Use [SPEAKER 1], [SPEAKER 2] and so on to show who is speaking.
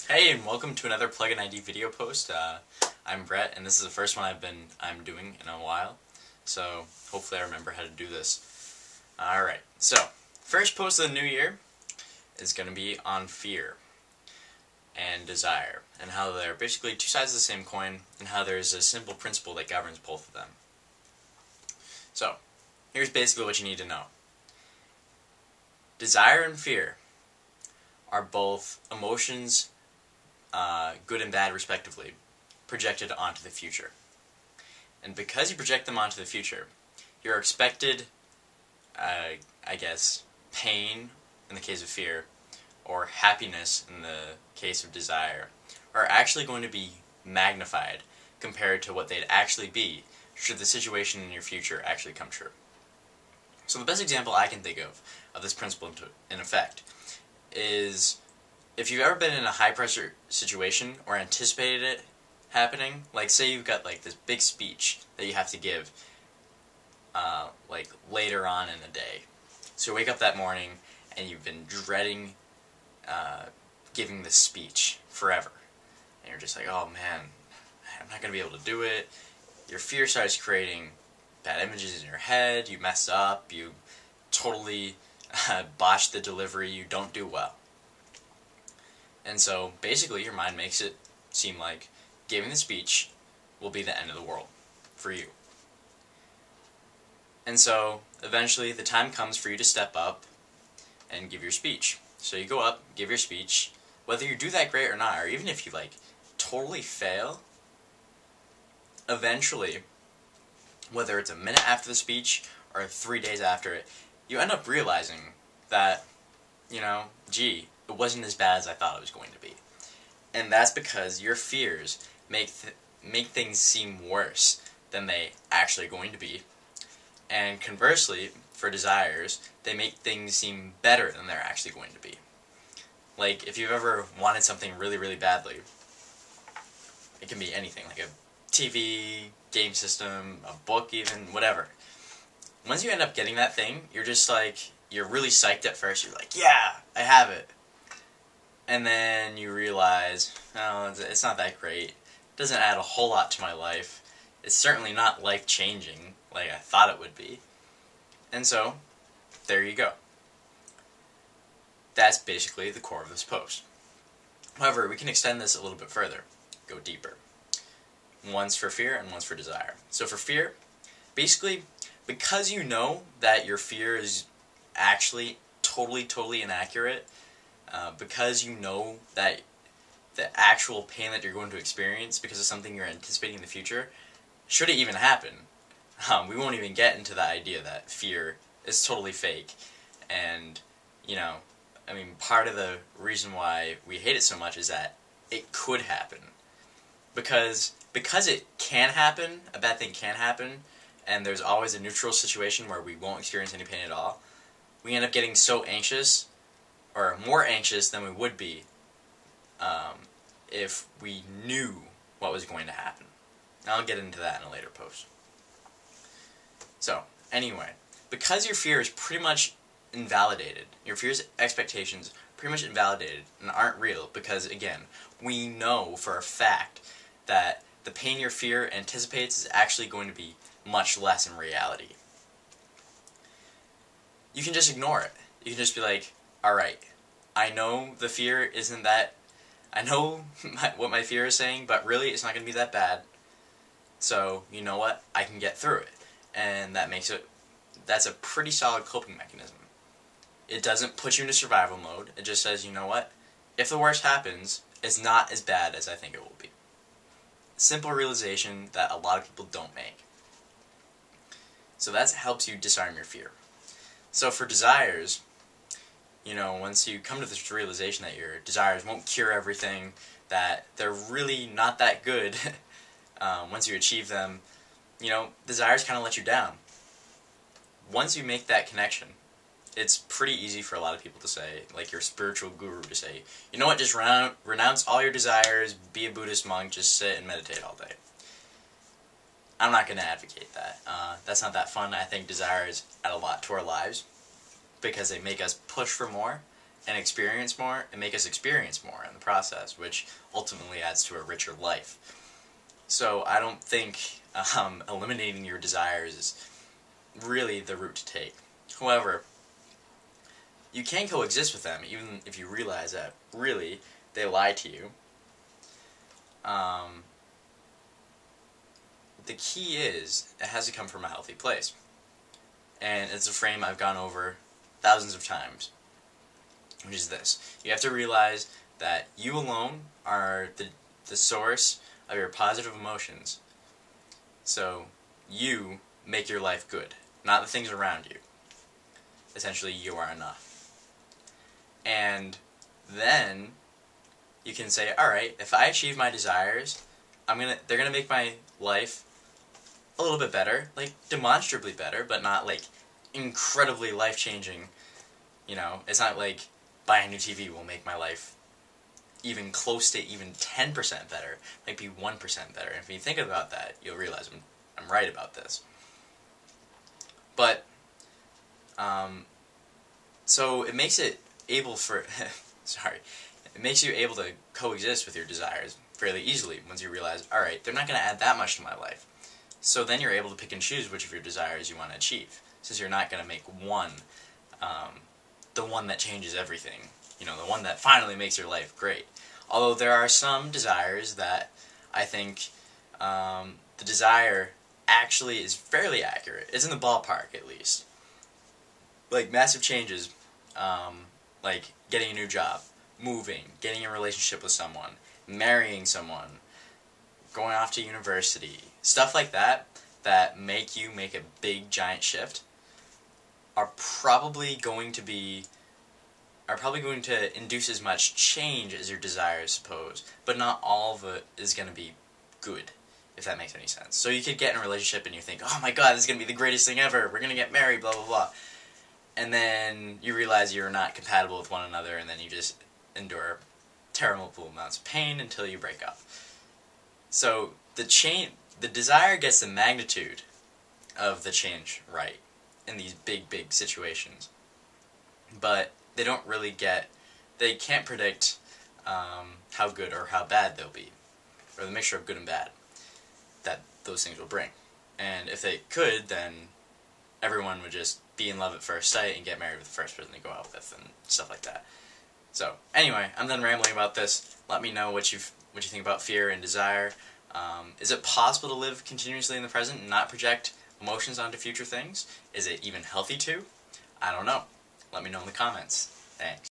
[SPEAKER 1] Hey, and welcome to another Plugin ID video post. I'm Brett, and this is the first one I'm doing in a while. So hopefully I remember how to do this. All right. So first post of the new year is going to be on fear and desire, and how they're basically two sides of the same coin, and how there's a simple principle that governs both of them. So here's basically what you need to know. Desire and fear are both emotions, good and bad respectively, projected onto the future. And because you project them onto the future, your expected, pain in the case of fear, or happiness in the case of desire, are actually going to be magnified compared to what they'd actually be should the situation in your future actually come true. So the best example I can think of this principle in effect is if you've ever been in a high pressure situation or anticipated it happening, like say you've got like this big speech that you have to give like later on in the day. So you wake up that morning and you've been dreading giving this speech forever. And you're just like, oh man, I'm not going to be able to do it. Your fear starts creating bad images in your head, you mess up, you totally botch the delivery, you don't do well. And so basically your mind makes it seem like giving the speech will be the end of the world for you. And so eventually the time comes for you to step up and give your speech. So you go up, give your speech, whether you do that great or not, or even if you like totally fail, eventually, whether it's a minute after the speech or 3 days after it, you end up realizing that, gee, it wasn't as bad as I thought it was going to be. And that's because your fears make things seem worse than they actually are going to be. And conversely, for desires, they make things seem better than they're actually going to be. Like, if you've ever wanted something really, really badly, it can be anything, like a TV, game system, a book even, whatever. Once you end up getting that thing, you're just like, you're really psyched at first, you're like, yeah, I have it. And then you realize, oh, it's not that great. It doesn't add a whole lot to my life. It's certainly not life-changing like I thought it would be. And so, there you go. That's basically the core of this post. However, we can extend this a little bit further, go deeper. One's for fear and one's for desire. So for fear, basically, because you know that your fear is actually totally inaccurate, because you know that the actual pain that you're going to experience because of something you're anticipating in the future, should it even happen, we won't even get into the idea that fear is totally fake. And, part of the reason why we hate it so much is that it could happen. Because it can happen, a bad thing can happen, and there's always a neutral situation where we won't experience any pain at all, we end up getting so anxious, or more anxious than we would be if we knew what was going to happen. I'll get into that in a later post. So, anyway, because your fear is pretty much invalidated, your fear's expectations pretty much invalidated and aren't real, because, again, we know for a fact that the pain your fear anticipates is actually going to be much less in reality. You can just ignore it. You can just be like, alright, I know the fear isn't that, I know what my fear is saying, but really it's not going to be that bad. So, you know what, I can get through it. And that's a pretty solid coping mechanism. It doesn't put you into survival mode, it just says, you know what, if the worst happens, it's not as bad as I think it will be. Simple realization that a lot of people don't make. So that helps you disarm your fear. So for desires, once you come to this realization that your desires won't cure everything, that they're really not that good, once you achieve them, desires kind of let you down. Once you make that connection, it's pretty easy for a lot of people to say, like your spiritual guru to say, you know what, just renounce all your desires, be a Buddhist monk, just sit and meditate all day. I'm not going to advocate that. That's not that fun. I think desires add a lot to our lives because they make us push for more, and experience more and make us experience more in the process, which ultimately adds to a richer life. So I don't think eliminating your desires is really the route to take. However, you can coexist with them even if you realize that really they lie to you. The key is it has to come from a healthy place. And it's a frame I've gone over thousands of times, which is this. You have to realize that you alone are the source of your positive emotions. So you make your life good, not the things around you. Essentially, you are enough. And then you can say, alright, if I achieve my desires, they're gonna make my life a little bit better, like demonstrably better, but not like incredibly life-changing. You know, it's not like buying a new TV will make my life even close to even 10% better, it might be 1% better. And if you think about that, you'll realize I'm right about this. But, so it makes it able for, sorry, it makes you able to coexist with your desires fairly easily once you realize, alright, they're not going to add that much to my life. So then you're able to pick and choose which of your desires you want to achieve, since you're not going to make one, the one that changes everything, you know, the one that finally makes your life great. Although there are some desires that I think the desire actually is fairly accurate. It's in the ballpark, at least. Like massive changes, like getting a new job, moving, getting a relationship with someone, marrying someone, going off to university, stuff like that that make you make a big giant shift are probably going to induce as much change as your desires suppose, but not all of it is going to be good, if that makes any sense. So you could get in a relationship and you think, oh my god, this is going to be the greatest thing ever, we're going to get married, blah blah blah. And then you realize you're not compatible with one another, and then you just endure terrible amounts of pain until you break up. So the desire gets the magnitude of the change right in these big situations. But they don't really they can't predict how good or how bad they'll be, or the mixture of good and bad that those things will bring. And if they could, then everyone would just be in love at first sight and get married with the first person they go out with and stuff like that. So, anyway, I'm done rambling about this. Let me know what you think about fear and desire. Is it possible to live continuously in the present and not project emotions onto future things? Is it even healthy to? I don't know. Let me know in the comments. Thanks.